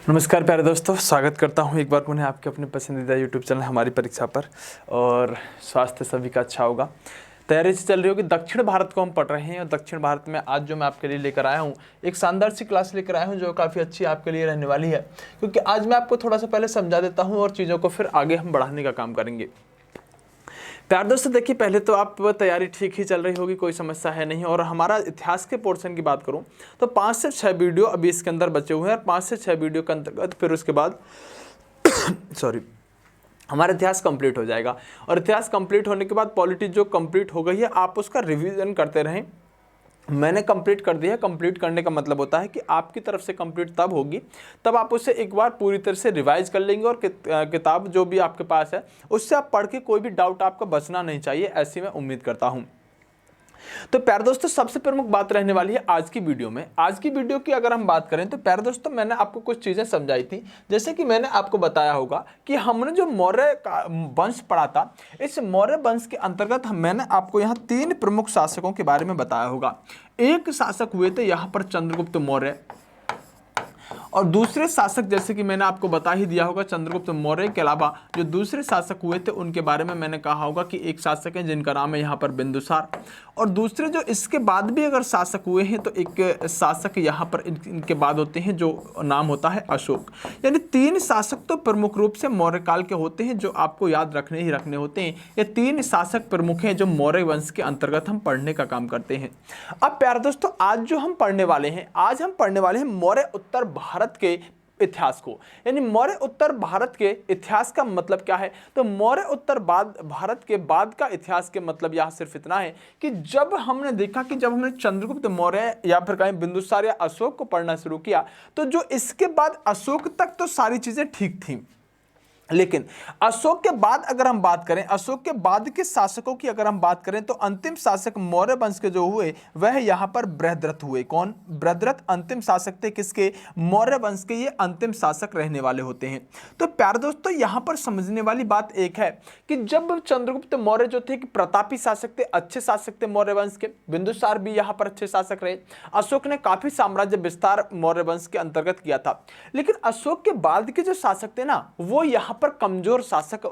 नमस्कार प्यारे दोस्तों, स्वागत करता हूं एक बार पुनः आपके अपने पसंदीदा यूट्यूब चैनल हमारी परीक्षा पर। और स्वास्थ्य सभी का अच्छा होगा। तैयारी से चल रही होगी। दक्षिण भारत को हम पढ़ रहे हैं और दक्षिण भारत में आज जो मैं आपके लिए लेकर आया हूं, एक शानदार सी क्लास लेकर आया हूं जो काफ़ी अच्छी आपके लिए रहने वाली है, क्योंकि आज मैं आपको थोड़ा सा पहले समझा देता हूँ और चीज़ों को फिर आगे हम बढ़ाने का काम करेंगे। प्यार दोस्तों देखिए, पहले तो आप तैयारी ठीक ही चल रही होगी, कोई समस्या है नहीं। और हमारा इतिहास के पोर्शन की बात करूं तो 5 से 6 वीडियो अभी इसके अंदर बचे हुए हैं और 5 से 6 वीडियो के अंतर्गत फिर उसके बाद सॉरी हमारा इतिहास कंप्लीट हो जाएगा। और इतिहास कंप्लीट होने के बाद पॉलिटी जो कंप्लीट हो गई है, आप उसका रिवीजन करते रहें। मैंने कंप्लीट कर दिया है। कंप्लीट करने का मतलब होता है कि आपकी तरफ से कंप्लीट तब होगी तब आप उसे एक बार पूरी तरह से रिवाइज कर लेंगे और किताब जो भी आपके पास है उससे आप पढ़ के कोई भी डाउट आपका बचना नहीं चाहिए, ऐसी मैं उम्मीद करता हूं। तो प्यारे दोस्तों, सबसे प्रमुख बात रहने वाली है आज की वीडियो में। आज की वीडियो की अगर हम बात करें तो प्यारे दोस्तों, मैंने आपको कुछ चीजें समझाई थी। जैसे कि मैंने आपको बताया होगा कि हमने जो मौर्य वंश पढ़ा था, इस मौर्य वंश के अंतर्गत मैंने आपको यहाँ 3 प्रमुख शासकों के बारे में बताया होगा। एक शासक हुए थे यहाँ पर चंद्रगुप्त मौर्य, और दूसरे शासक जैसे कि मैंने आपको बता ही दिया होगा, चंद्रगुप्त मौर्य के अलावा जो दूसरे शासक हुए थे उनके बारे में मैंने कहा होगा कि एक शासक है जिनका नाम है यहाँ पर बिंदुसार, और दूसरे जो इसके बाद भी अगर शासक हुए हैं तो एक शासक यहाँ पर इनके बाद होते हैं जो नाम होता है अशोक। यानी 3 शासक तो प्रमुख रूप से मौर्य काल के होते हैं जो आपको याद रखने ही रखने होते हैं। ये 3 शासक प्रमुख हैं जो मौर्य वंश के अंतर्गत हम पढ़ने का काम करते हैं। अब प्यारे दोस्तों, आज जो हम पढ़ने वाले हैं, आज हम पढ़ने वाले हैं मौर्य उत्तर भारत के इतिहास को। यानी मौर्य उत्तर भारत के इतिहास का मतलब क्या है? तो मौर्य उत्तर भारत के बाद का इतिहास के मतलब यह सिर्फ इतना है कि जब हमने देखा कि जब हमने चंद्रगुप्त मौर्य या फिर कहें बिंदुसार या अशोक को पढ़ना शुरू किया, तो जो इसके बाद अशोक तक तो सारी चीजें ठीक थी, लेकिन अशोक के बाद अगर हम बात करें, अशोक के बाद के शासकों की अगर हम बात करें तो अंतिम शासक मौर्य वंश के जो हुए वह यहां पर बृहद्रथ हुए। कौन? बृहद्रथ अंतिम शासक थे। किसके? मौर्य वंश के ये अंतिम शासक रहने वाले होते हैं। तो प्यारे दोस्तों, यहां पर समझने वाली बात एक है कि जब चंद्रगुप्त मौर्य जो थे कि प्रतापी शासक थे, अच्छे शासक थे मौर्य वंश के, बिंदुसार भी यहां पर अच्छे शासक रहे, अशोक ने काफी साम्राज्य विस्तार मौर्य वंश के अंतर्गत किया था। लेकिन अशोक के बाद के जो शासक थे ना, वो यहां पर कमजोर शासक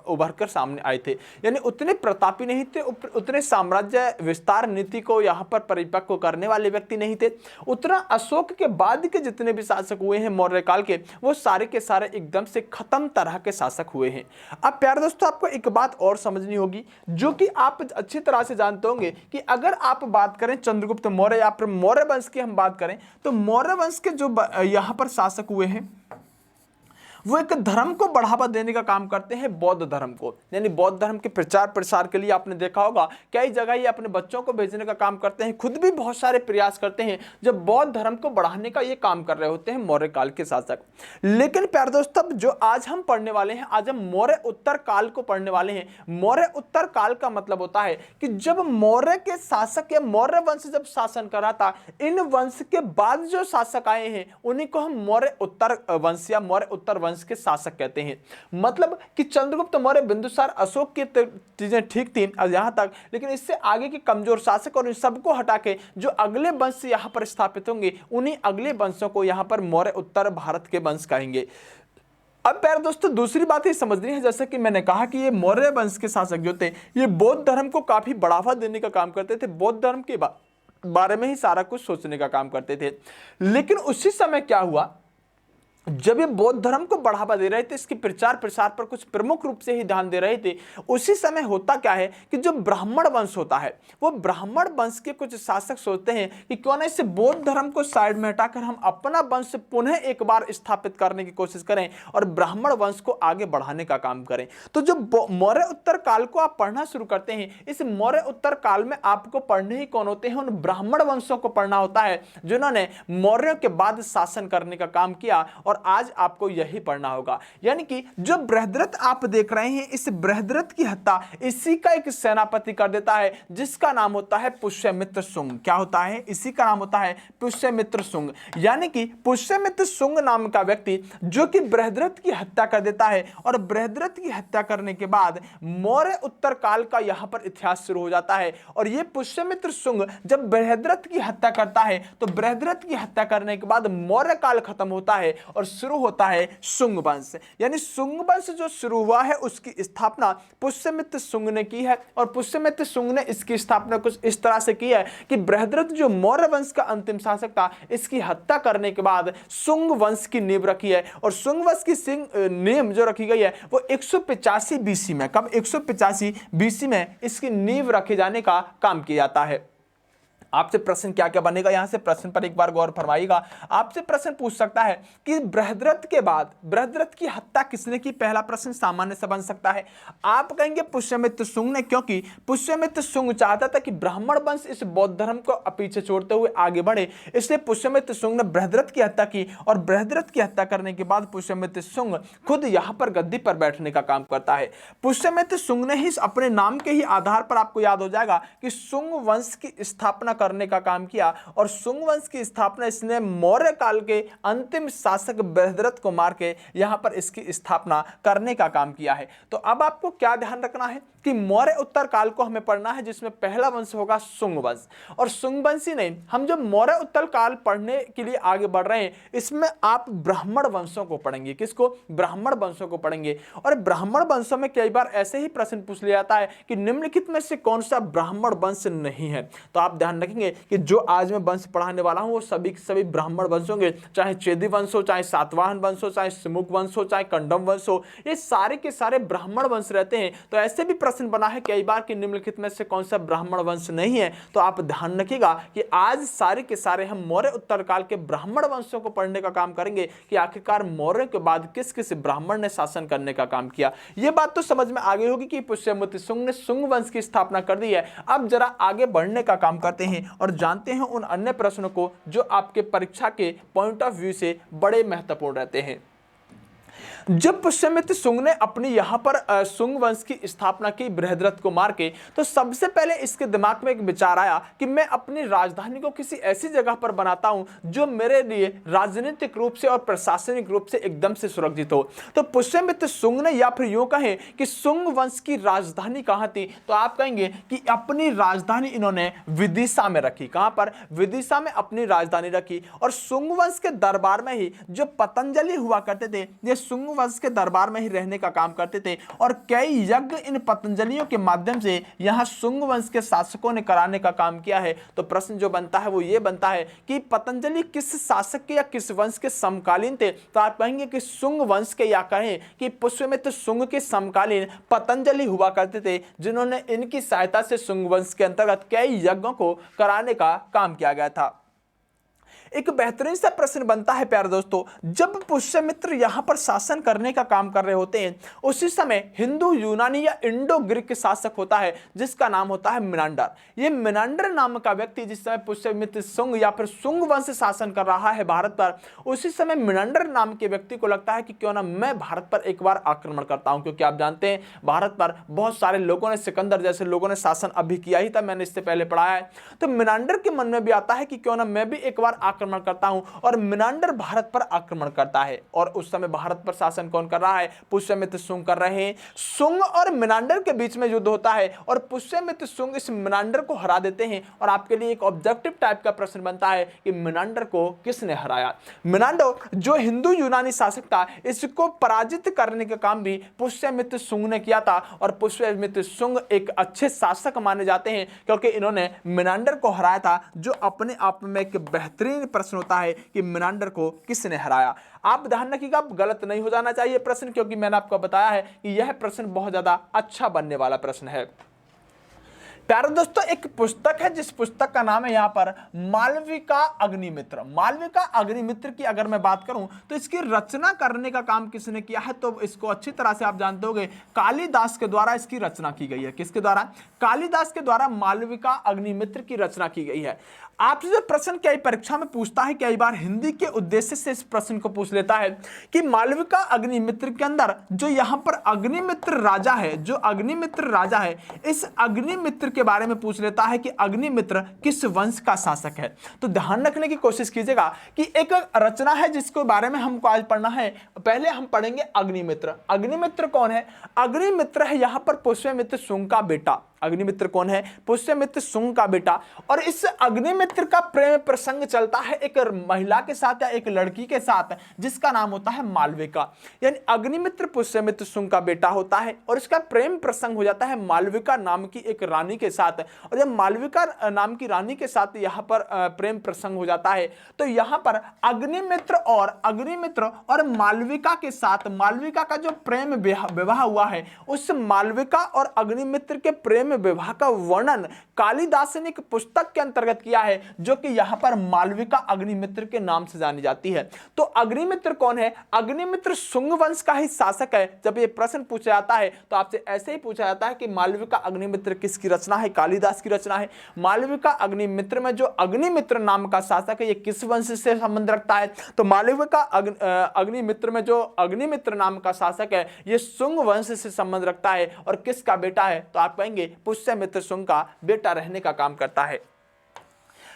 उभर कर सामने आए थे। यानी उतने प्रतापी नहीं थे, उतने साम्राज्य विस्तार नीति को यहां पर परिपक्व करने वाले व्यक्ति नहीं थे। उतना अशोक के बाद के जितने भी शासक हुए हैं मौर्य काल के, वो सारे के सारे एकदम से खत्म तरह के शासक हुए हैं। अब प्यारे दोस्तों, आपको एक बात और समझनी होगी जो कि आप अच्छी तरह से जानते होंगे कि अगर आप बात करें चंद्रगुप्त मौर्य या फिर मौर्य वंश की हम बात करें, तो मौर्य वंश के जो यहां पर शासक हुए हैं वो एक धर्म को बढ़ावा देने का काम करते हैं, बौद्ध धर्म को। यानी बौद्ध धर्म के प्रचार प्रसार के लिए आपने देखा होगा कई जगह ये अपने बच्चों को भेजने का काम करते हैं, खुद भी बहुत सारे प्रयास करते हैं जब बौद्ध धर्म को बढ़ाने का ये काम कर रहे होते हैं मौर्य काल के शासक। लेकिन प्यारे दोस्तों, जो आज हम पढ़ने वाले हैं, आज हम मौर्य उत्तर काल को पढ़ने वाले हैं। मौर्य उत्तर काल का मतलब होता है कि जब मौर्य के शासक या मौर्य वंश जब शासन कर रहा था, इन वंश के बाद जो शासक आए हैं उन्हीं को हम मौर्य उत्तर वंश या मौर्य उत्तर वंश के शासक कहते हैं। मतलब कि चंद्रगुप्त मौर्य, बिंदुसार, अशोक की चीजें ठीक थी यहां तक, लेकिन इससे आगे के कमजोर शासक और इन सबको हटा के जो अगले वंश यहां पर स्थापित होंगे, उन्हीं अगले वंशों को यहां पर मौर्य उत्तर भारत के वंश कहेंगे। अब प्यारे दोस्तों, दूसरी बात ये समझनी है, जैसे कि मैंने कहा कि ये मौर्य वंश के शासक जो थे ये बौद्ध धर्म को काफी बढ़ावा देने का काम करते थे, बौद्ध धर्म के बारे में ही सारा कुछ सोचने का काम करते थे। लेकिन उसी समय क्या हुआ, जब ये बौद्ध धर्म को बढ़ावा दे रहे थे, इसके प्रचार प्रसार पर कुछ प्रमुख रूप से ही ध्यान दे रहे थे, उसी समय होता क्या है कि जो ब्राह्मण वंश होता है, वो ब्राह्मण वंश के कुछ शासक सोचते हैं कि क्यों ना इसे बौद्ध धर्म को साइड में हटाकर हम अपना वंश पुनः एक बार स्थापित करने की कोशिश करें और ब्राह्मण वंश को आगे बढ़ाने का काम करें। तो जो मौर्य उत्तर काल को आप पढ़ना शुरू करते हैं, इस मौर्य उत्तर काल में आपको पढ़ने ही कौन होते हैं? उन ब्राह्मण वंशों को पढ़ना होता है जिन्होंने मौर्यों के बाद शासन करने का काम किया, और आज आपको यही पढ़ना होगा। यानी कि जो बृहद्रथ आप देख रहे हैं, इस बृहद्रथ की हत्या इसी का एक सेनापति कर देता है जिसका नाम होता है पुष्यमित्र शुंग। क्या होता है? इसी का नाम होता है पुष्यमित्र शुंग। यानी कि पुष्यमित्र शुंग नाम का व्यक्ति जो कि बृहद्रथ की हत्या कर देता है, और बृहद्रथ की हत्या करने के बाद मौर्य उत्तर काल का यहां पर इतिहास शुरू हो जाता है। और यह पुष्यमित्र शुंग जब बृहद्रथ की हत्या करता है, तो बृहद्रथ की हत्या करने के बाद मौर्य काल खत्म होता है, और शुरू होता है शुंग वंश। यानी शुंग वंश जो शुरू हुआ है उसकी स्थापना पुष्यमित्र शुंग ने की है, और पुष्यमित्र शुंग ने इसकी स्थापना कुछ इस तरह से की है कि बृहद्रथ जो मौर्य वंश का अंतिम शासक था, इसकी हत्या करने के बाद शुंग वंश की नींव रखी है। और शुंग वंश की नींव जो रखी गई है वो 185 बीसी में, कब 185 बीसी में इसकी नींव रखे जाने का काम किया जाता है। आपसे प्रश्न क्या क्या बनेगा, यहां से प्रश्न पर एक बार गौर फरमाइएगा। आपसे प्रश्न पूछ सकता है कि बृहद्रथ के बाद बृहद्रथ की हत्या किसने की, पहला प्रश्न सामान्य से बन सकता है। आप कहेंगे पुष्यमित्र शुंग ने, क्योंकि पुष्यमित्र शुंग चाहता था कि ब्राह्मण वंश इस बौद्ध धर्म को पीछे छोड़ते हुए आगे बढ़े, इसलिए पुष्यमित्र शुंग ने बृहद्रथ की हत्या की। और बृहद्रथ की हत्या करने के बाद पुष्यमित्र शुंग खुद यहां पर गद्दी पर बैठने का काम करता है। पुष्यमित्र शुंग ने ही अपने नाम के ही आधार पर, आपको याद हो जाएगा कि शुंग वंश की स्थापना करने का काम किया, और शुंग वंश की स्थापना इसने मौर्य काल के अंतिम शासक बृहद्रथ को मार के यहां पर इसकी स्थापना करने का काम किया है। तो अब आपको क्या ध्यान रखना है कि मौर्य उत्तर काल को हमें पढ़ना है, जिसमें पहला वंश होगा शुंग वंश। और शुंग वंश ही नहीं, हम जो मौर्य उत्तर काल पढ़ने के लिए आगे बढ़ रहे हैं इसमें आप ब्राह्मण वंशों को पढ़ेंगे। किसको? ब्राह्मण वंशों को पढ़ेंगे। और ब्राह्मण वंशों में कई बार ऐसे ही प्रश्न पूछ लिया जाता है कि निम्नलिखित में से कौन सा ब्राह्मण वंश नहीं है। तो आप ध्यान रखेंगे कि जो आज मैं वंश पढ़ाने वाला हूं वो सभी सभी ब्राह्मण वंश होंगे, चाहे चेदी वंश हो, चाहे सातवाहन वंश हो, चाहे सिमुक वंश हो, चाहे कंडम वंश हो, ये सारे के सारे ब्राह्मण वंश रहते हैं। तो ऐसे भी प्रश्न बना है कई बार कि निम्नलिखित में से कौन सा ब्राह्मण वंश नहीं है। तो आप ध्यान रखिएगा कि आज सारे के सारे हम मौर्य उत्तर काल के ब्राह्मण वंशों को पढ़ने का काम करेंगे कि आखिरकार मौर्य के बाद किस किस ब्राह्मण ने शासन करने का काम किया। यह बात तो समझ में आ गई होगी कि पुष्यमित्र शुंग ने शुंग वंश की स्थापना कर दी है। अब जरा आगे बढ़ने का काम करते हैं और जानते हैं उन अन्य प्रश्नों को जो आपके परीक्षा के पॉइंट ऑफ व्यू से बड़े महत्वपूर्ण रहते हैं। जब पुष्यमित्र शुंग ने अपनी यहां पर शुंग वंश की स्थापना की बृहद्रथ को मार के, तो सबसे पहले इसके दिमाग में एक विचार आया कि मैं अपनी राजधानी को किसी ऐसी जगह पर बनाता हूं जो मेरे लिए राजनीतिक रूप से और प्रशासनिक रूप से एकदम से सुरक्षित हो। तो पुष्यमित्र शुंग ने, या फिर यूं कहें कि शुंग वंश की राजधानी कहां थी, तो आप कहेंगे कि अपनी राजधानी इन्होंने विदिशा में रखी। कहां पर? विदिशा में अपनी राजधानी रखी। और शुंग वंश के दरबार में ही जो पतंजलि हुआ करते थे, ये शुंग वंश के दरबार में ही रहने का काम करते थे। और कई यज्ञ इन पतंजलियों के माध्यम से यहां शुंग वंश के शासकों ने कराने का काम किया है। तो प्रश्न जो बनता है वो ये बनता है कि पतंजलि किस शासक के या किस वंश के समकालीन थे। तो आप कहेंगे कि शुंग वंश के, या कहें कि पुष्यमित्र शुंग के समकालीन पतंजलि हुआ करते थे, जिन्होंने इनकी सहायता से शुंग वंश के अंतर्गत कई यज्ञों को कराने का काम किया गया था। एक बेहतरीन सा प्रश्न बनता है प्यारे दोस्तों, जब पुष्यमित्र यहां पर शासन करने का काम कर रहे होते हैं उसी समय हिंदू यूनानी या इंडो ग्रीक शासक होता है जिसका नाम होता है मिनांडर। ये मिनांडर नाम का व्यक्ति जिस समय पुष्यमित्र शुंग या फिर शुंग वंश शासन कर रहा है भारत पर, उसी समय मिनांडर नाम के व्यक्ति को लगता है कि क्यों ना मैं भारत पर एक बार आक्रमण करता हूं, क्योंकि आप जानते हैं भारत पर बहुत सारे लोगों ने, सिकंदर जैसे लोगों ने शासन अभी किया ही था, मैंने इससे पहले पढ़ाया है। तो मिनांडर के मन में भी आता है कि क्यों ना मैं भी एक बार आक्रमण करता हूं, और मिनांडर भारत पर आक्रमण करता है। और उस समय भारत पर शासन कौन कर रहा है? पुष्यमित्र शुंग कर रहे हैं। शुंग और मिनांडर के बीच में युद्ध होता है और पुष्यमित्र शुंग इस मिनांडर को हरा देते हैं। और आपके लिए एक ऑब्जेक्टिव टाइप का प्रश्न बनता है कि मिनांडर को किसने हराया? मिनांडर जो हिंदू यूनानी शासक था, इसको पराजित करने का काम भी पुष्यमित्र शुंग ने किया था। और पुष्यमित्र शुंग एक अच्छे शासक माने जाते हैं क्योंकि इन्होंने मिनांडर को हराया था, जो अपने आप में एक बेहतरीन प्रश्न होता है कि मिनांडर को किसने हराया। आप ध्यान रखिएगा, गलत नहीं हो जाना चाहिए प्रश्न, क्योंकि मैंने आपको बताया है कि यह प्रश्न बहुत ज्यादा अच्छा बनने वाला प्रश्न है। प्यारे दोस्तों, एक पुस्तक है जिस पुस्तक का नाम है यहाँ पर मालविका अग्निमित्र। मालविका अग्निमित्र की अगर मैं बात करूं तो इसकी रचना करने का काम किसने किया है? तो इसको अच्छी तरह से आप जानते होंगे, कालिदास के द्वारा इसकी रचना की गई है। किसके द्वारा? कालिदास के द्वारा मालविका अग्निमित्र की रचना की गई है। आपसे जो प्रश्न कई परीक्षा में पूछता है, कई बार हिंदी के उद्देश्य से इस प्रश्न को पूछ लेता है कि मालविका अग्निमित्र के अंदर जो यहाँ पर अग्निमित्र राजा है, जो अग्निमित्र राजा है, इस अग्निमित्र के बारे में पूछ लेता है कि अग्निमित्र किस वंश का शासक है। तो ध्यान रखने की कोशिश कीजिएगा कि एक रचना है जिसके बारे में हमको आज पढ़ना है। पहले हम पढ़ेंगे अग्निमित्र। अग्निमित्र कौन है? अग्निमित्र है यहाँ पर पुष्यमित्र शुंग का बेटा। अग्निमित्र कौन है? पुष्यमित्र शुंग का बेटा। और इस अग्निमित्र का प्रेम प्रसंग चलता है एक महिला के साथ या एक लड़की के साथ जिसका नाम होता है मालविका। यानी अग्निमित्र पुष्यमित्र शुंग का बेटा होता है और इसका प्रेम प्रसंग हो जाता है मालविका नाम की एक रानी के साथ। और जब मालविका नाम की रानी के साथ यहां पर प्रेम प्रसंग हो जाता है तो यहां पर अग्निमित्र और मालविका के साथ, मालविका का जो प्रेम विवाह हुआ है उस मालविका और अग्निमित्र के प्रेम विवाह का वर्णन कालिदास ने एक पुस्तक के अंतर्गत किया है जो कि यहां पर मालविका अग्निमित्र के नाम से जानी जाती है। तो अग्निमित्र कौन है? अग्निमित्र शुंग वंश का ही शासक है। जब ये प्रश्न पूछा जाता है तो आपसे ऐसे ही पूछा जाता है कि मालविका अग्निमित्र किसकी रचना है? कालिदास की रचना है। मालविका अग्निमित्र में जो अग्निमित्र नाम का शासक है ये किस वंश से संबंध रखता है? तो मालविका अग्निमित्र में जो अग्निमित्र नाम का शासक है ये शुंग वंश से संबंध रखता है और किसका बेटा है? तो आप कहेंगे पुष्यमित्र शुंग का बेटा रहने का काम करता है।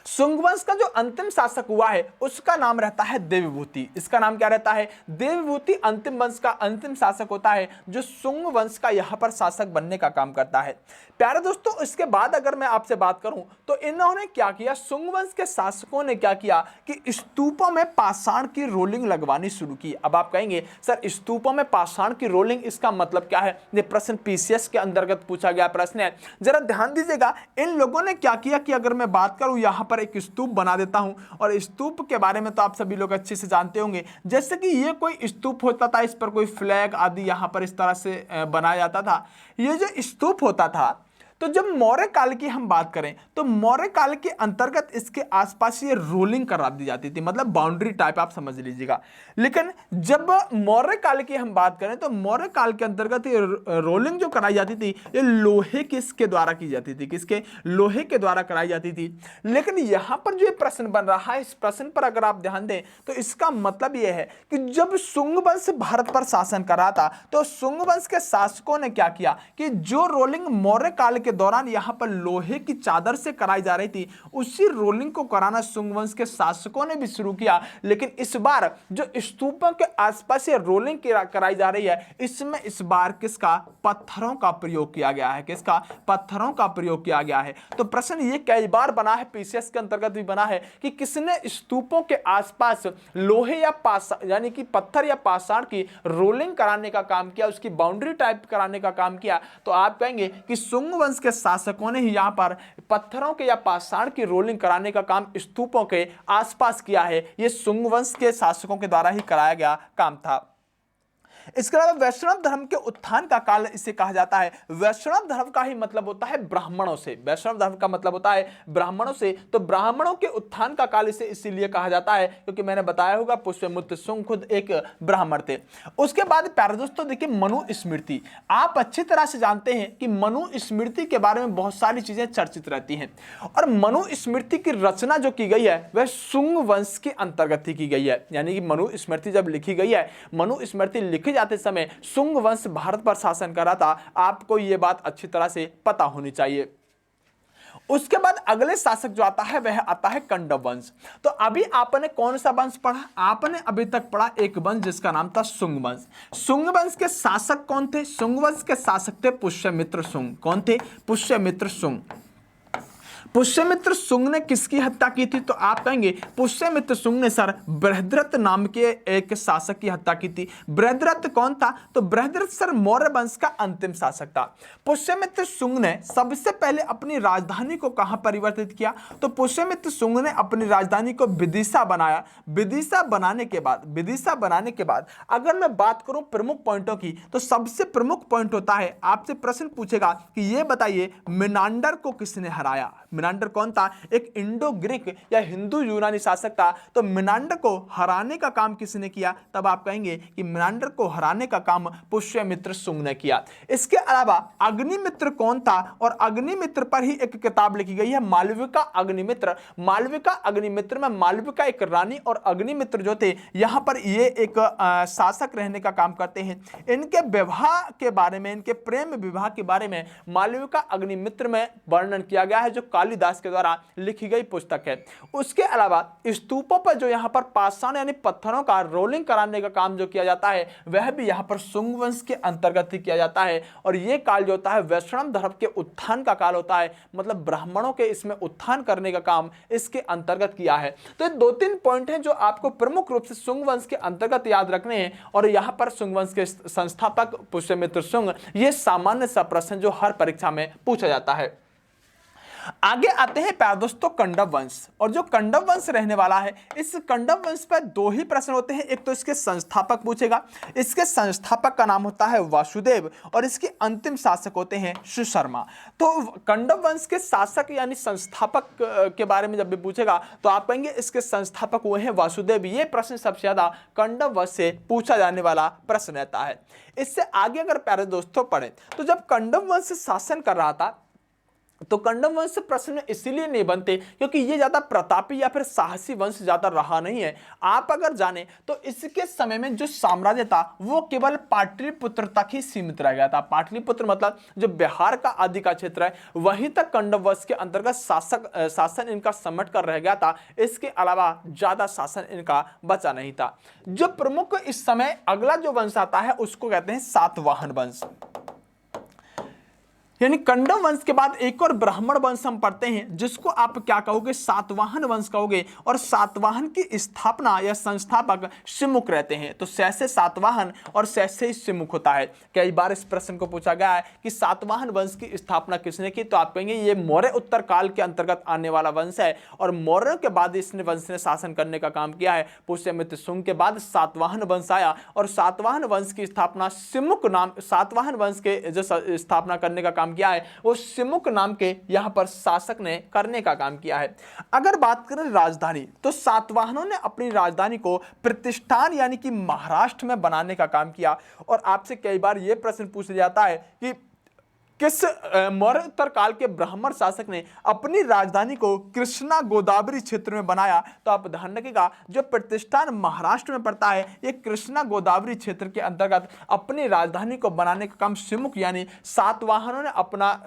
शुंग वंश का जो अंतिम शासक हुआ है उसका नाम रहता है देवभूति। इसका नाम क्या रहता है? देवभूति अंतिम वंश का अंतिम शासक होता है जो शुंग वंश का यहां पर शासक बनने का काम करता है। प्यारे दोस्तों, इसके बाद अगर मैं आपसे बात करूं तो इन्होंने क्या किया, शुंग वंश के शासकों ने क्या किया कि स्तूपों में पाषाण की रोलिंग लगवानी शुरू की। अब आप कहेंगे सर स्तूपों में पाषाण की रोलिंग, इसका मतलब क्या है? ये प्रश्न पीसीएस के अंतर्गत पूछा गया प्रश्न है। जरा ध्यान दीजिएगा, इन लोगों ने क्या किया कि अगर मैं बात करूं यहां पर एक स्तूप बना देता हूं और स्तूप के बारे में तो आप सभी लोग अच्छे से जानते होंगे, जैसे कि ये कोई स्तूप होता था, इस पर कोई फ्लैग आदि यहां पर इस तरह से बनाया जाता था। ये जो स्तूप होता था तो जब मौर्य काल की हम बात करें तो मौर्य काल के अंतर्गत इसके आसपास ये रोलिंग करा दी जाती थी, मतलब बाउंड्री टाइप आप समझ लीजिएगा। लेकिन जब मौर्य काल की हम बात करें तो मौर्य काल के अंतर्गत ये रोलिंग जो कराई जाती थी ये लोहे किसके द्वारा की जाती थी? किसके? लोहे के द्वारा कराई जाती थी। लेकिन यहां पर जो प्रश्न बन रहा है, इस प्रश्न पर अगर आप ध्यान दें तो इसका मतलब यह है कि जब शुंग वंश भारत पर शासन कर रहा था तो शुंग वंश के शासकों ने क्या किया कि जो रोलिंग मौर्य काल के दौरान यहां पर लोहे की चादर से कराई जा रही थी उसी रोलिंग को कराना शुंग वंश के शासकों ने भी शुरू किया। लेकिन इस बार जो स्तूपों के आसपास ये रोलिंग कराई जा रही है इसमें इस बार किसका? पत्थरों का प्रयोग किया गया है। किसका? पत्थरों का प्रयोग किया गया है। तो प्रश्न ये कई बार बना है, पीसीएस के अंतर्गत भी बना है कि किसने स्तूपों के आसपास लोहे या पाषाण यानी कि पत्थर या पाषाण की रोलिंग कराने का काम किया, उसकी बाउंड्री टाइप कराने का काम किया? तो आप कहेंगे कि शुंग वंश के शासकों ने ही यहां पर पत्थरों के या पाषाण की रोलिंग कराने का काम स्तूपों के आसपास किया है। यह शुंग वंश के शासकों के द्वारा ही कराया गया काम था। इसके अलावा वैष्णव धर्म के उत्थान का काल इसे कहा जाता है। वैष्णव धर्म का ही मतलब होता है ब्राह्मणों से, वैष्णव धर्म का मतलब होता है ब्राह्मणों से। तो ब्राह्मणों के उत्थान का काल इसे इसीलिए कहा जाता है क्योंकि मैंने बताया होगा पुष्यमित्र शुंग खुद एक ब्राह्मण थे। उसके बाद प्यारे दोस्तों देखिए मनुस्मृति, आप अच्छी तरह से जानते हैं कि मनुस्मृति के बारे में बहुत सारी चीजें चर्चित रहती हैं और मनुस्मृति की रचना जो की गई है वह शुंग वंश के अंतर्गत ही की गई है। यानी कि मनुस्मृति जब लिखी गई है, मनुस्मृति लिखी जाते समय शुंग वंश भारत पर शासन कर रहा था। आपको यह बात अच्छी तरह से पता होनी चाहिए। उसके बाद अगले शासक जो आता है वह आता है कंडव वंश। तो अभी आपने कौन सा वंश पढ़ा? आपने अभी तक पढ़ा एक वंश जिसका नाम था शुंग वंश। शुंग वंश के शासक कौन थे? शुंग वंश के शासक थे पुष्यमित्र शुंग। कौन थे? पुष्यमित्र शुंग। पुष्यमित्र शुंग ने किसकी हत्या की थी? तो आप कहेंगे पुष्यमित्र शुंग ने सर बृहद्रथ नाम के एक शासक की हत्या की थी। बृहद्रथ कौन था? तो बृहद्रथ सर मौर्य वंश का अंतिम शासक था। पुष्यमित्र शुंग ने सबसे पहले अपनी राजधानी को कहां परिवर्तित किया? तो पुष्यमित्र शुंग ने अपनी राजधानी को विदिशा बनाया। विदिशा बनाने के बाद अगर मैं बात करूं प्रमुख पॉइंटों की तो सबसे प्रमुख पॉइंट होता है, आपसे प्रश्न पूछेगा कि यह बताइए मिनांडर को किसने हराया? मिनांडर कौन था? एक इंडो ग्रीक या हिंदू यूनानी शासक था। तो मिनांडर को हराने का काम किसने किया? तब आप कहेंगे कि मिनांडर को हराने का काम पुष्यमित्र शुंग ने किया। इसके अलावा अग्निमित्र कौन था? और अग्निमित्र पर ही एक किताब लिखी गई है, मालविका अग्निमित्र। मालविका अग्निमित्र में मालविका एक रानी और अग्निमित्र जो थे यहां पर ये एक शासक रहने का काम करते हैं। इनके विवाह के बारे में, इनके प्रेम विवाह के बारे में मालविका अग्निमित्र में वर्णन किया गया है जो कालिदास के द्वारा लिखी गई पुस्तक है। उसके अलावा स्तूपों पर जो यहाँ पर पाषाण यानी पत्थरों का रोलिंग कराने का काम जो किया जाता है वह भी यहाँ पर शुंग वंश के अंतर्गत ही किया जाता है। और ये काल जो होता है वैष्णव धर्म के उत्थान का काल होता है, मतलब ब्राह्मणों के इसमें उत्थान करने का काम इसके अंतर्गत किया है। तो ये 2-3 पॉइंट हैं जो आपको प्रमुख रूप से शुंग वंश के अंतर्गत याद रखने हैं। और यहाँ पर शुंग वंश के संस्थापक पुष्यमित्र शुंग, ये सामान्य सा प्रश्न जो हर परीक्षा में पूछा जाता है। आगे आते हैं प्यारे दोस्तों कंडव वंश। और जो कंडव वंश रहने वाला है, इस कंडव वंश पर 2 ही प्रश्न होते हैं। एक तो इसके संस्थापक पूछेगा, इसके संस्थापक का नाम होता है वासुदेव और इसके अंतिम शासक होते हैं सुशर्मा। तो कंडव वंश के शासक यानी संस्थापक के बारे में जब भी पूछेगा तो आप कहेंगे इसके संस्थापक वो हैं वासुदेव। ये प्रश्न सबसे ज्यादा कंडव वंश से पूछा जाने वाला प्रश्न रहता है। इससे आगे अगर प्यारे दोस्तों पढ़े तो जब कंडव वंश शासन कर रहा था तो कंडव वंश प्रश्न इसलिए नहीं बनते क्योंकि ये ज्यादा प्रतापी या फिर साहसी वंश ज्यादा रहा नहीं है। आप अगर जाने तो इसके समय में जो साम्राज्य था वो केवल पाटलिपुत्र तक ही सीमित रह गया था। पाटलिपुत्र मतलब जो बिहार का आदि का क्षेत्र है वहीं तक कंडव वंश के अंतर्गत शासन इनका समट कर रह गया था। इसके अलावा ज्यादा शासन इनका बचा नहीं था। जो प्रमुख इस समय अगला जो वंश आता है उसको कहते हैं सातवाहन वंश। यानी कंडव वंश के बाद एक और ब्राह्मण वंश हम पढ़ते हैं जिसको आप क्या कहोगे, सातवाहन वंश कहोगे। और सातवाहन की स्थापना या संस्थापक सिमुक रहते हैं। तो सैसे सातवाहन और सैसे ही सिमुक होता है। कई बार इस प्रश्न को पूछा गया है कि सातवाहन वंश की स्थापना किसने की, तो आप कहेंगे ये मौर्य उत्तर काल के अंतर्गत आने वाला वंश है। और मौर्यों के बाद इसने वंश ने शासन करने का काम किया है। पुष्यमित्र शुंग के बाद सातवाहन वंश आया और सातवाहन वंश की स्थापना सिमुक नाम, सातवाहन वंश के जो स्थापना करने का काम किया है वो सिमुक नाम के यहां पर शासक ने करने का काम किया है। अगर बात करें राजधानी तो सातवाहनों ने अपनी राजधानी को प्रतिष्ठान यानी कि महाराष्ट्र में बनाने का काम किया। और आपसे कई बार यह प्रश्न पूछा जाता है कि किस मौर्य उत्तर काल के ब्राह्मण शासक ने अपनी राजधानी को कृष्णा गोदावरी क्षेत्र में बनाया, तो आप ध्यान रखिएगा जो प्रतिष्ठान महाराष्ट्र में पड़ता है ये कृष्णा गोदावरी क्षेत्र के अंतर्गत अपनी राजधानी को बनाने का काम सिमुक यानी सातवाहनों ने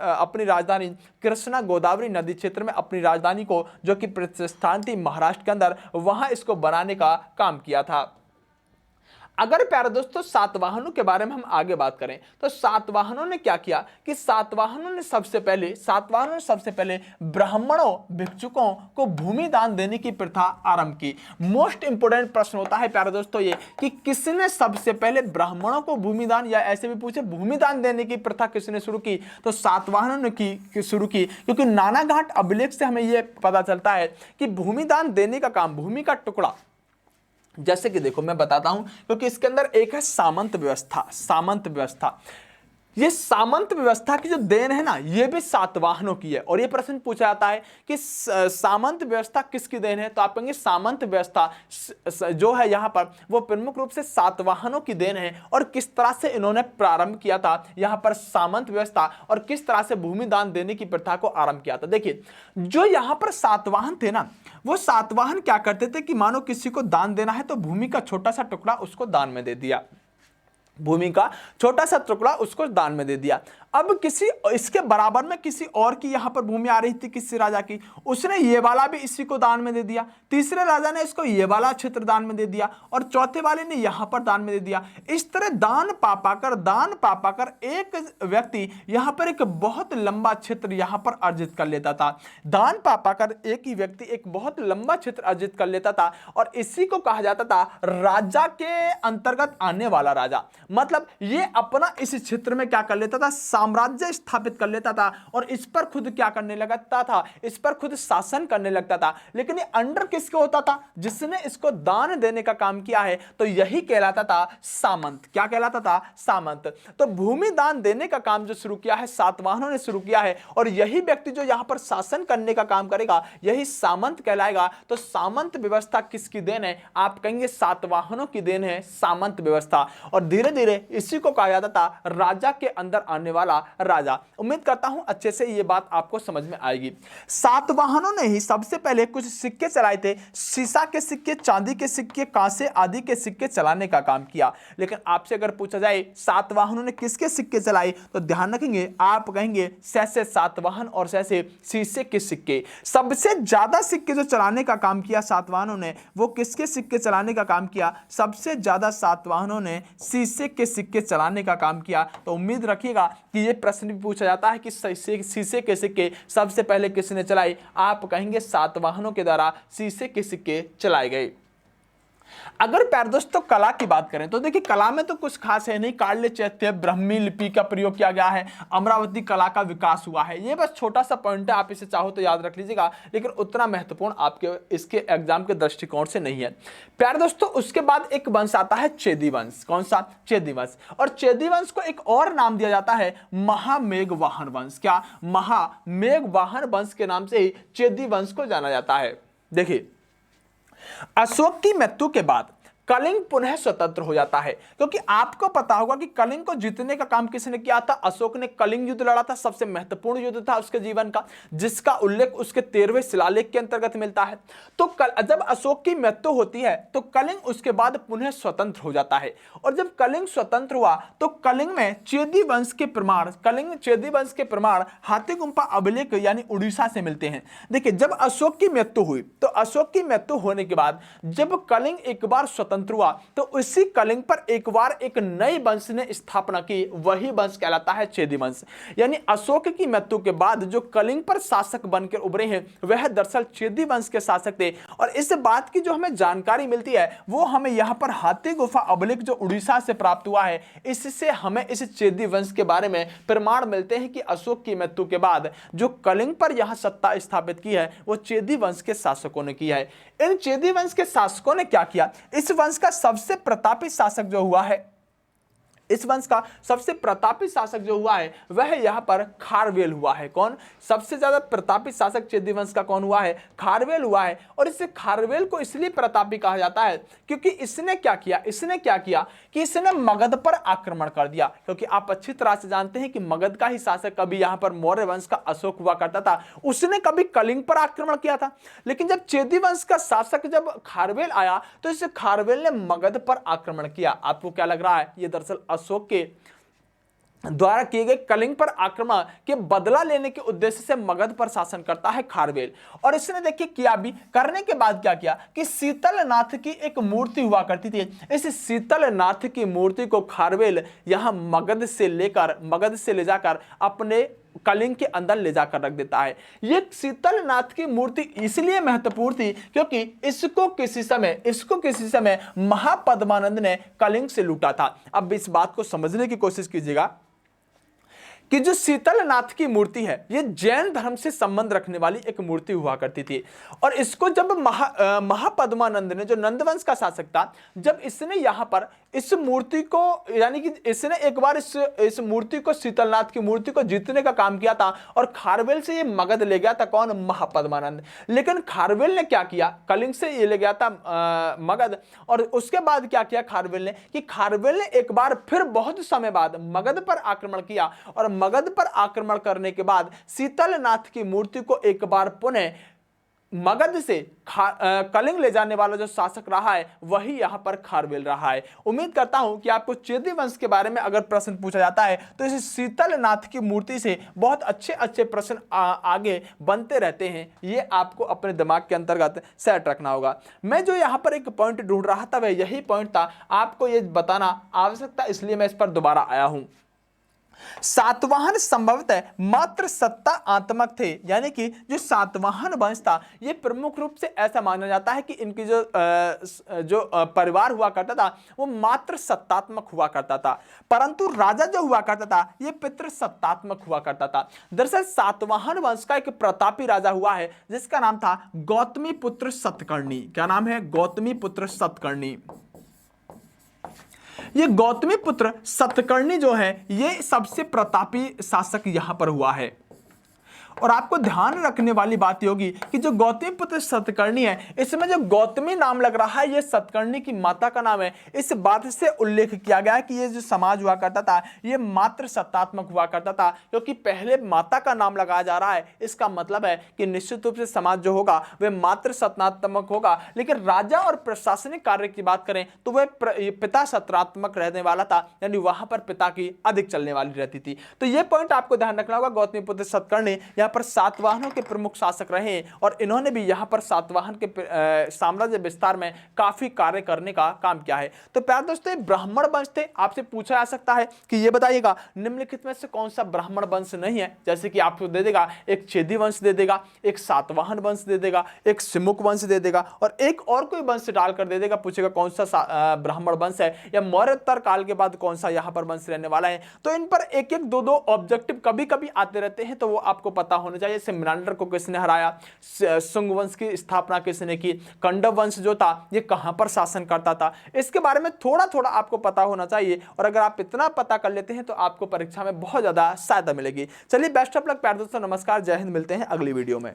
अपनी राजधानी कृष्णा गोदावरी नदी क्षेत्र में अपनी राजधानी को जो कि प्रतिष्ठान थी महाराष्ट्र के अंदर वहां इसको बनाने का काम किया था। अगर प्यारे दोस्तों सातवाहनों के बारे में हम आगे बात करें तो सातवाहनों ने क्या किया कि सातवाहनों ने सबसे पहले ब्राह्मणों भिक्षुकों को भूमि दान देने की प्रथा आरंभ की। मोस्ट इंपोर्टेंट प्रश्न होता है प्यारे दोस्तों ये कि किसने सबसे पहले ब्राह्मणों को भूमि दान या ऐसे भी पूछे भूमि दान देने की प्रथा किसने शुरू की, तो सातवाहनों ने शुरू की। क्योंकि नानाघाट अभिलेख से हमें यह पता चलता है कि भूमि दान देने का काम, भूमि का टुकड़ा, जैसे कि देखो मैं बताता हूं क्योंकि इसके अंदर एक है सामंत व्यवस्था। ये सामंत व्यवस्था की जो देन है ना ये भी सातवाहनों की है। और ये प्रश्न पूछा जाता है कि सामंत व्यवस्था किसकी देन है, तो आप कहेंगे सामंत व्यवस्था जो है यहाँ पर वो प्रमुख रूप से सातवाहनों की देन है। और किस तरह से इन्होंने प्रारंभ किया था यहाँ पर सामंत व्यवस्था और किस तरह से भूमि दान देने की प्रथा को आरंभ किया था। देखिए जो यहाँ पर सातवाहन थे ना वो सातवाहन क्या करते थे कि मानो किसी को दान देना है तो भूमि का छोटा सा टुकड़ा उसको दान में दे दिया, भूमि का छोटा सा टुकड़ा उसको दान में दे दिया। अब किसी इसके बराबर में किसी और की यहां पर भूमि आ रही थी किसी राजा की, उसने ये वाला भी इसी को दान में दे दिया, तीसरे राजा ने इसको ये वाला क्षेत्र दान में दे दिया और चौथे वाले ने यहां पर दान में दे दिया। इस तरह दान पाकर एक व्यक्ति यहां पर एक बहुत लंबा क्षेत्र यहां पर अर्जित कर लेता था। दान पाकर एक ही व्यक्ति एक बहुत लंबा क्षेत्र अर्जित कर लेता था और इसी को कहा जाता था राजा के अंतर्गत आने वाला राजा। मतलब ये अपना इस क्षेत्र में क्या कर लेता था, साम्राज्य स्थापित कर लेता था और इस पर खुद क्या करने लगता था, इस पर खुद शासन करने लगता था। लेकिन ये अंडर किसके होता था, जिसने इसको दान देने का काम किया है, तो यही कहलाता था सामंत। क्या कहलाता था, सामंत। तो भूमि दान देने का काम जो शुरू किया है सातवाहनों ने शुरू किया है और यही व्यक्ति जो यहां पर शासन करने का काम करेगा यही सामंत कहलाएगा। तो सामंत व्यवस्था किसकी देन है, आप कहेंगे सातवाहनों की देन है सामंत व्यवस्था। और धीरे धीरे इसी को कहा जाता था राजा के अंदर आने वाला वाला राजा। उम्मीद करता हूं अच्छे से ये बात आपको समझ में आएगी। सातवाहनों ने ही सबसे पहले कुछ सिक्के चलाए थे, सीसा के सिक्के, चांदी के सिक्के, कांसे आदि के सिक्के चलाने का काम किया। लेकिन आपसे अगर पूछा जाए सातवाहनों ने किसके सिक्के चलाए, तो ध्यान रखेंगे आप कहेंगे सैसे सातवाहन और सैसे शीशे के सिक्के। सबसे ज्यादा सिक्के जो चलाने का काम किया सातवाहनों ने, वो किसके सिक्के चलाने का काम किया? सबसे ज्यादा सातवाहनों ने शीशे के सिक्के चलाने का काम किया। तो उम्मीद रखिएगा कि यह प्रश्न भी पूछा जाता है कि शीशे के सिक्के सबसे पहले किसने चलाए? आप कहेंगे सातवाहनों के द्वारा शीशे के सिक्के चलाए गए। अगर प्यारे दोस्तों कला की बात करें तो देखिए कला में तो कुछ खास है नहीं। काल्य चैत्य ब्राह्मी लिपि का प्रयोग किया गया है, अमरावती कला का विकास हुआ है। ये बस छोटा सा पॉइंट है, आप इसे चाहो तो याद रख लीजिएगा, लेकिन उतना महत्वपूर्ण आपके इसके एग्जाम के दृष्टिकोण से नहीं है। प्यारे दोस्तों उसके बाद एक वंश आता है चेदी वंश। कौन सा? चेदी वंश। और चेदी वंश को एक और नाम दिया जाता है महामेघवाहन वंश। क्या? महामेघवाहन वंश के नाम से ही चेदी वंश को जाना जाता है। देखिए अशोक की मृत्यु के बाद कलिंग पुनः स्वतंत्र हो जाता है, क्योंकि आपको पता होगा कि कलिंग को जीतने का काम किसने किया था? अशोक ने कलिंग युद्ध लड़ा था। सबसे महत्वपूर्ण युद्ध था उसके जीवन का, जिसका उल्लेख उसके 13वें शिलालेख के अंतर्गत मिलता है। तो जब अशोक की मृत्यु होती है तो कलिंग उसके बाद पुनः स्वतंत्र हो जाता है। और जब कलिंग स्वतंत्र हुआ तो कलिंग में चेदी वंश के प्रमाण, कलिंग चेदी वंश के प्रमाण हाथीगुम्फा अभिलेख यानी उड़ीसा से मिलते हैं। देखिए जब अशोक की मृत्यु हुई तो अशोक की मृत्यु होने के बाद जब कलिंग एक बार स्वतंत्र हुआ तो उसी कलिंग पर एक बार एक नए वंश ने स्थापना की, वही वंश कहलाता है चेदी वंश। यानी अशोक की मृत्यु के बाद जो कलिंग पर शासक बनकर उभरे हैं वह दरअसल चेदी वंश के शासक थे। और इस बात की जो हमें जानकारी मिलती है वो हमें यहां पर हाथी गुफा अभिलेख जो उड़ीसा से प्राप्त हुआ है, इससे हमें इस चेदी वंश के बारे में प्रमाण मिलते हैं कि अशोक की मृत्यु के बाद जो कलिंग पर यहां सत्ता स्थापित की है वो चेदी वंश के शासकों ने की है। इन चेदी वंश के शासकों ने क्या किया? इस वंश का सबसे प्रतापी शासक जो हुआ है, इस वंश का सबसे प्रतापी शासक जो हुआ है वह यहां पर खारवेल हुआ है। कौन? सबसे ज्यादा प्रतापी शासक चेदी वंश का कौन हुआ है? खारवेल हुआ है। और इस खारवेल को इसलिए प्रतापी कहा जाता है क्योंकि इसने क्या किया कि इसने मगध पर आक्रमण कर दिया। क्योंकि आप अच्छी तरह से जानते हैं कि मगध का ही शासक कभी यहां पर मौर्य वंश का अशोक हुआ करता था, उसने कभी कलिंग पर आक्रमण किया था। लेकिन जब चेदी वंश का शासक जब खारवेल आया तो इस खारवेल ने मगध पर आक्रमण किया। आपको क्या लग रहा है? ये दरअसल अशोक के द्वारा किए गए कलिंग पर आक्रमण के बदला लेने के उद्देश्य से मगध पर शासन करता है खारवेल। और इसने देखिए किया भी, करने के बाद क्या किया कि शीतलनाथ की एक मूर्ति हुआ करती थी। इस शीतलनाथ की मूर्ति को खारवेल यहां मगध से ले जाकर अपने कलिंग के अंदर ले जाकर रख देता है। ये शीतलनाथ की मूर्ति इसलिए महत्वपूर्ण थी क्योंकि इसको किसी समय महापद्मानंद ने कलिंग से लूटा था। अब इस बात को समझने की कोशिश कीजिएगा कि जो शीतलनाथ की मूर्ति है ये जैन धर्म से संबंध रखने वाली एक मूर्ति हुआ करती थी। और इसको जब महापद्मानंद ने, जो नंदवंश का शासक था, जब इसने यहां पर इस मूर्ति को, यानी कि इसने एक बार इस मूर्ति को, शीतलनाथ की मूर्ति को जीतने का काम किया था और खारवेल से ये मगध ले गया था। कौन? महापद्मानंद। लेकिन खारवेल ने क्या किया? कलिंग से ये ले गया था मगध। और उसके बाद क्या किया खारवेल ने कि खारवेल ने एक बार फिर बहुत समय बाद मगध पर आक्रमण किया। और मगध पर आक्रमण करने के बाद शीतलनाथ की मूर्ति को एक बार पुनः मगध से कलिंग ले जाने वाला जो शासक रहा है वही यहां पर खारवेल रहा है। उम्मीद करता हूं कि आपको चेदी वंश के बारे में अगर प्रश्न पूछा जाता है तो इस शीतलनाथ की मूर्ति से बहुत अच्छे प्रश्न आगे बनते रहते हैं। ये आपको अपने दिमाग के अंतर्गत सेट रखना होगा। मैं जो यहां पर एक पॉइंट ढूंढ रहा था वह यही पॉइंट था, आपको यह बताना आवश्यकता, इसलिए मैं इस पर दोबारा आया हूं। सातवाहन संभवतः मात्र सत्ता आत्मक थे, यानी कि जो सातवाहन वंश था ये प्रमुख रूप से ऐसा माना जाता है कि इनकी जो परिवार हुआ करता था वो मात्र सत्तात्मक हुआ करता था, परंतु राजा जो हुआ करता था ये पितृ सत्तात्मक हुआ करता था। दरअसल सातवाहन वंश का एक प्रतापी राजा हुआ है जिसका नाम था गौतमी पुत्र सतकर्णी। क्या नाम है? गौतमी पुत्र सतकर्णी। ये गौतमी पुत्र सतकर्णी जो है ये सबसे प्रतापी शासक यहां पर हुआ है। और आपको ध्यान रखने वाली बात ये होगी कि जो गौतमीपुत्र सतकर्णी है, इसमें जो गौतमी नाम लग रहा है, ये सतकर्णी की माता का नाम है। इस बात से उल्लेख किया गया है कि ये जो समाज हुआ करता था ये मात्र सत्तात्मक हुआ करता था, क्योंकि पहले माता का नाम लगाया जा रहा है। इसका मतलब है कि निश्चित रूप से समाज जो होगा वह मात्र सत्तात्मक होगा। लेकिन राजा और प्रशासनिक कार्य की बात करें तो वह पिता सत्रात्मक रहने वाला था, यानी वहां पर पिता की अधिक चलने वाली रहती थी। तो यह पॉइंट आपको ध्यान रखना होगा। गौतमीपुत्र सतकर्णी यहां पर सातवाहनों के प्रमुख शासक रहे और इन्होंने भी यहां पर सातवाहन के साम्राज्य विस्तार में काफी कार्य करने का काम किया है। तो प्यारे दोस्तों, ब्राह्मण वंश थे। आपसे पूछा जा सकता है कि यह बताइएगा निम्नलिखित में से कौन सा ब्राह्मण वंश नहीं है। जैसे कि आपको दे देगा एक चेदी वंश दे देगा, एक सातवाहन वंश दे देगा, एक सिमुक वंश दे देगा और एक और कोई वंश डालकर दे देगा। पूछेगा कौन सा ब्राह्मण वंश है या मौर्योत्तर काल के बाद कौन सा यहां पर वंश रहने वाला है। तो इन पर एक एक दो ऑब्जेक्टिव कभी कभी आते रहते हैं, तो वो आपको पता होना चाहिए। जैसे मिनांडर को किसने हराया, शुंग वंश की स्थापना किसने की, कंडव वंश जो था ये कहां पर शासन करता था, इसके बारे में थोड़ा थोड़ा आपको पता होना चाहिए। और अगर आप इतना पता कर लेते हैं तो आपको परीक्षा में बहुत ज्यादा सहायता मिलेगी। चलिए, बेस्ट ऑफ लक प्यारे दोस्तों, नमस्कार, जय हिंद, मिलते हैं अगली वीडियो में।